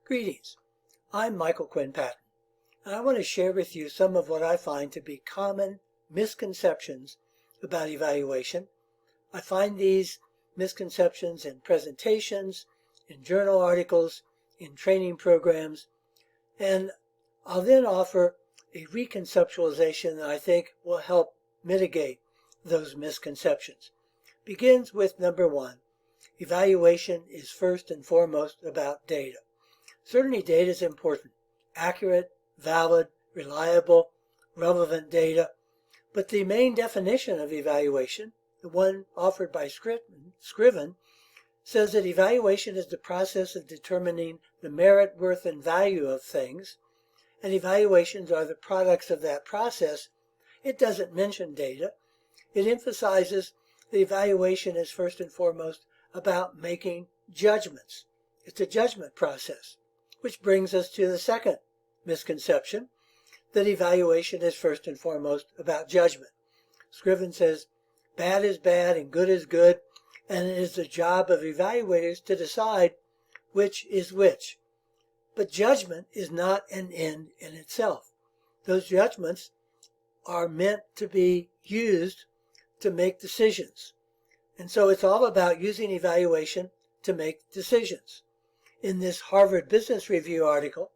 Greetings, I'm Michael Quinn Patton, and I want to share with you some of what I find to be common misconceptions about evaluation. I find these misconceptions in presentations, in journal articles, in training programs, and I'll then offer a reconceptualization that I think will help mitigate those misconceptions. Begins with number one. Evaluation is first and foremost about data. Certainly data is important, accurate, valid, reliable, relevant data, but the main definition of evaluation, the one offered by Scriven, says that evaluation is the process of determining the merit, worth, and value of things, and evaluations are the products of that process. It doesn't mention data. It emphasizes that evaluation is first and foremost about making judgments. It's a judgment process, which brings us to the second misconception, that evaluation is first and foremost about judgment. Scriven says, bad is bad and good is good, and it is the job of evaluators to decide which is which. But judgment is not an end in itself. Those judgments are meant to be used to make decisions. And so it's all about using evaluation to make decisions. In this Harvard Business Review article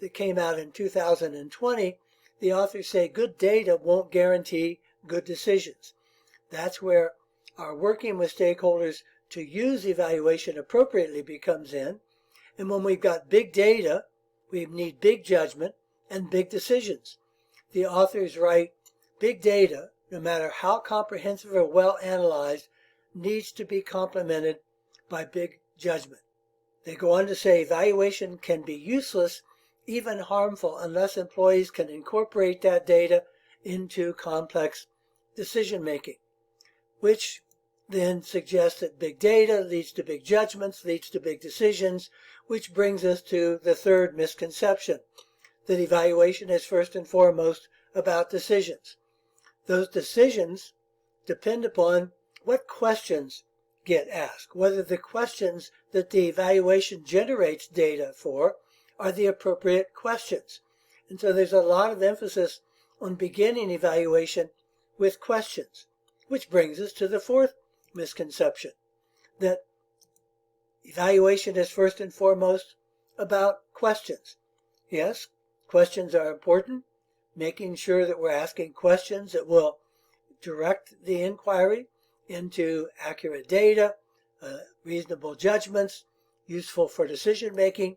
that came out in 2020, the authors say good data won't guarantee good decisions. That's where our working with stakeholders to use evaluation appropriately becomes in. And when we've got big data, we need big judgment and big decisions. The authors write, big data, no matter how comprehensive or well analyzed, needs to be complemented by big judgment. They go on to say evaluation can be useless, even harmful, unless employees can incorporate that data into complex decision making, which then suggests that big data leads to big judgments, leads to big decisions, which brings us to the third misconception, that evaluation is first and foremost about decisions. Those decisions depend upon what questions get asked, whether the questions that the evaluation generates data for are the appropriate questions. And so there's a lot of emphasis on beginning evaluation with questions, which brings us to the fourth misconception, that evaluation is first and foremost about questions. Yes, questions are important, making sure that we're asking questions that will direct the inquiry into accurate data, reasonable judgments, useful for decision making.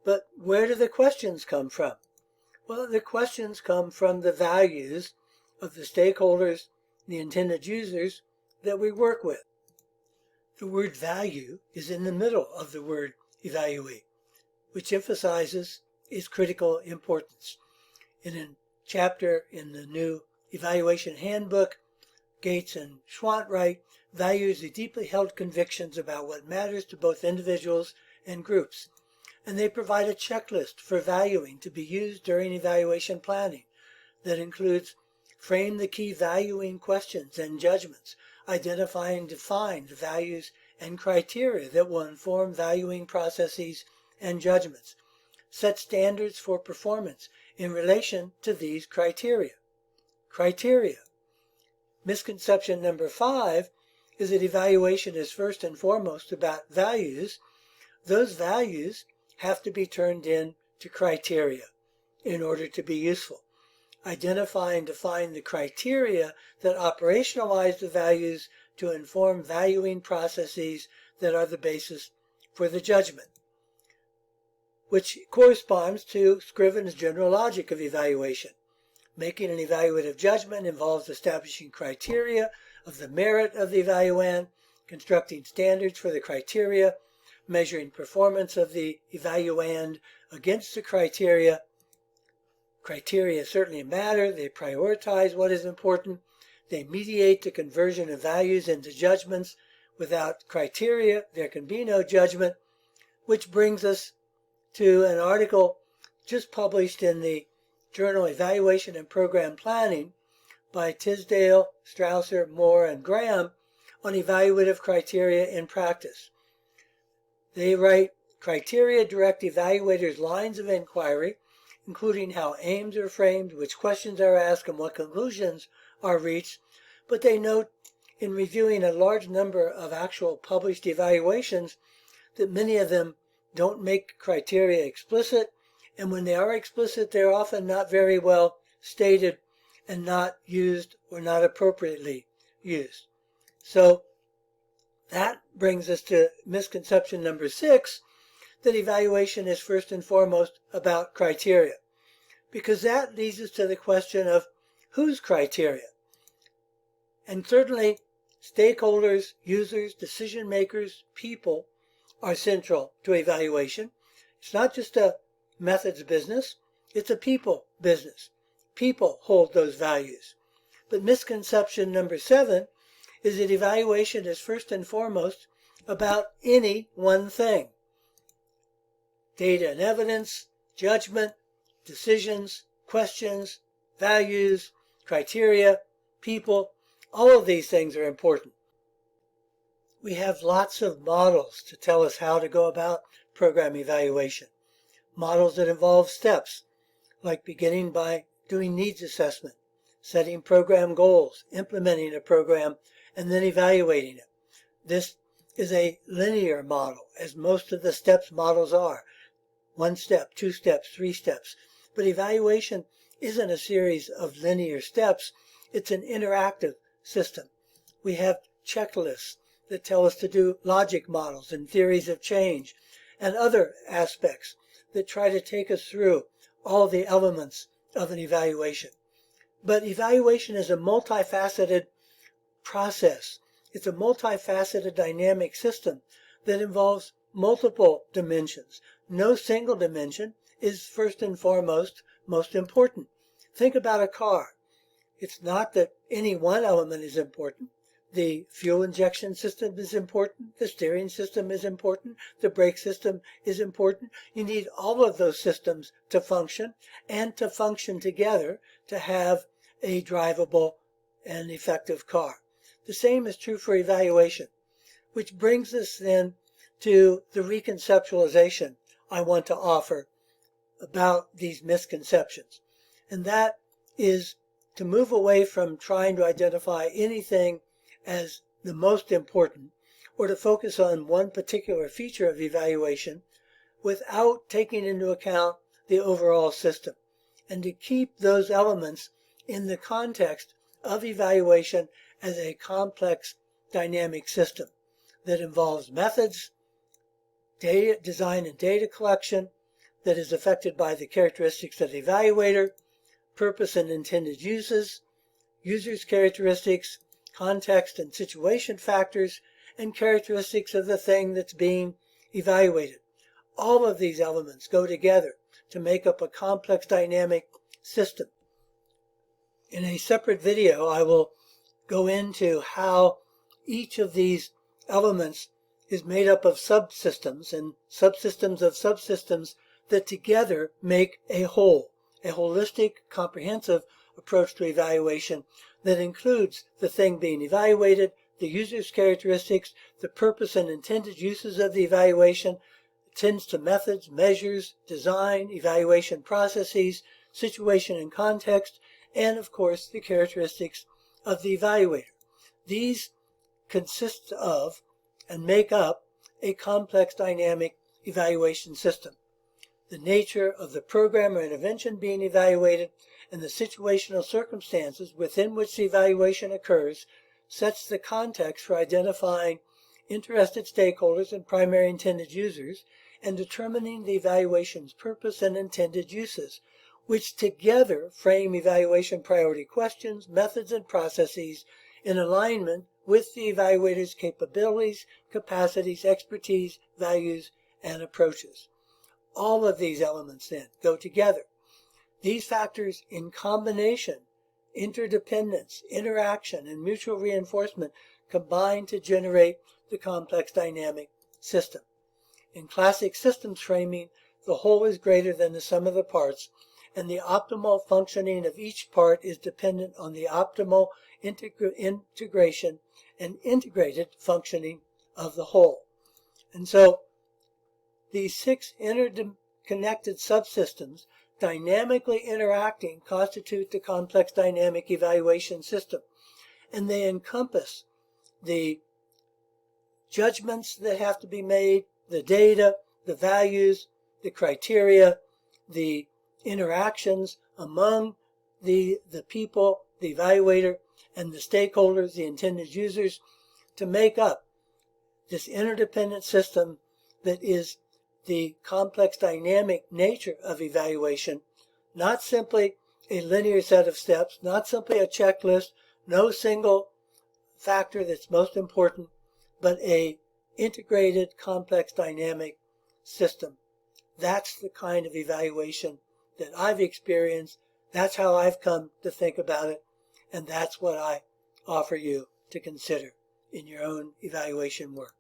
But where do the questions come from? Well, the questions come from the values of the stakeholders, the intended users that we work with. The word value is in the middle of the word evaluate, which emphasizes its critical importance. In a chapter in the new evaluation handbook, Gates and Schwant write, values are deeply held convictions about what matters to both individuals and groups, and they provide a checklist for valuing to be used during evaluation planning that includes frame the key valuing questions and judgments, identify and define the values and criteria that will inform valuing processes and judgments, set standards for performance in relation to these criteria. Misconception number 5 is that evaluation is first and foremost about values. Those values have to be turned into criteria in order to be useful. Identify and define the criteria that operationalize the values to inform valuing processes that are the basis for the judgment, which corresponds to Scriven's general logic of evaluation. Making an evaluative judgment involves establishing criteria of the merit of the evaluand, constructing standards for the criteria, measuring performance of the evaluand against the criteria. Criteria certainly matter. They prioritize what is important. They mediate the conversion of values into judgments. Without criteria, there can be no judgment, which brings us to an article just published in the journal Evaluation and Program Planning by Tisdale, Strausser, Moore, and Graham on evaluative criteria in practice. They write, Criteria direct evaluators' lines of inquiry, including how aims are framed, which questions are asked, and what conclusions are reached, but they note in reviewing a large number of actual published evaluations that many of them don't make criteria explicit, and when they are explicit, they're often not very well stated and not used or not appropriately used. So that brings us to misconception number 6, that evaluation is first and foremost about criteria, because that leads us to the question of whose criteria. And certainly stakeholders, users, decision makers, people are central to evaluation. It's not just a methods business, it's a people business. People hold those values. But misconception number 7 is that evaluation is first and foremost about any one thing. Data and evidence, judgment, decisions, questions, values, criteria, people, all of these things are important. We have lots of models to tell us how to go about program evaluation. Models that involve steps, like beginning by doing needs assessment, setting program goals, implementing a program, and then evaluating it. This is a linear model, as most of the steps models are. 1 step, 2 steps, 3 steps. But evaluation isn't a series of linear steps. It's an interactive system. We have checklists that tell us to do logic models and theories of change and other aspects that try to take us through all the elements of an evaluation. But evaluation is a multifaceted process. It's a multifaceted dynamic system that involves multiple dimensions. No single dimension is first and foremost most important. Think about a car. It's not that any one element is important. The fuel injection system is important. The steering system is important. The brake system is important. You need all of those systems to function and to function together to have a drivable and effective car. The same is true for evaluation, which brings us then to the reconceptualization I want to offer about these misconceptions. And that is to move away from trying to identify anything as the most important or to focus on one particular feature of evaluation without taking into account the overall system, and to keep those elements in the context of evaluation as a complex dynamic system that involves methods, data design and data collection that is affected by the characteristics of the evaluator, purpose and intended uses, users' characteristics, context and situation factors, and characteristics of the thing that's being evaluated. All of these elements go together to make up a complex dynamic system. In a separate video, I will go into how each of these elements is made up of subsystems and subsystems of subsystems that together make a whole, a holistic, comprehensive approach to evaluation that includes the thing being evaluated, the user's characteristics, the purpose and intended uses of the evaluation, attends to methods, measures, design, evaluation processes, situation and context, and of course the characteristics of the evaluator. These consist of and make up a complex dynamic evaluation system. The nature of the program or intervention being evaluated and the situational circumstances within which the evaluation occurs sets the context for identifying interested stakeholders and primary intended users and determining the evaluation's purpose and intended uses, which together frame evaluation priority questions, methods, and processes in alignment with the evaluator's capabilities, capacities, expertise, values, and approaches. All of these elements then go together. These factors in combination, interdependence, interaction, and mutual reinforcement combine to generate the complex dynamic system. In classic systems framing, the whole is greater than the sum of the parts, and the optimal functioning of each part is dependent on the optimal integration and integrated functioning of the whole. And so these 6 interconnected subsystems dynamically interacting constitute the complex dynamic evaluation system. And they encompass the judgments that have to be made, the data, the values, the criteria, the interactions among the people, the evaluator, and the stakeholders, the intended users, to make up this interdependent system that is the complex dynamic nature of evaluation, not simply a linear set of steps, not simply a checklist, no single factor that's most important, but a integrated, complex, dynamic system. That's the kind of evaluation that I've experienced. That's how I've come to think about it. And that's what I offer you to consider in your own evaluation work.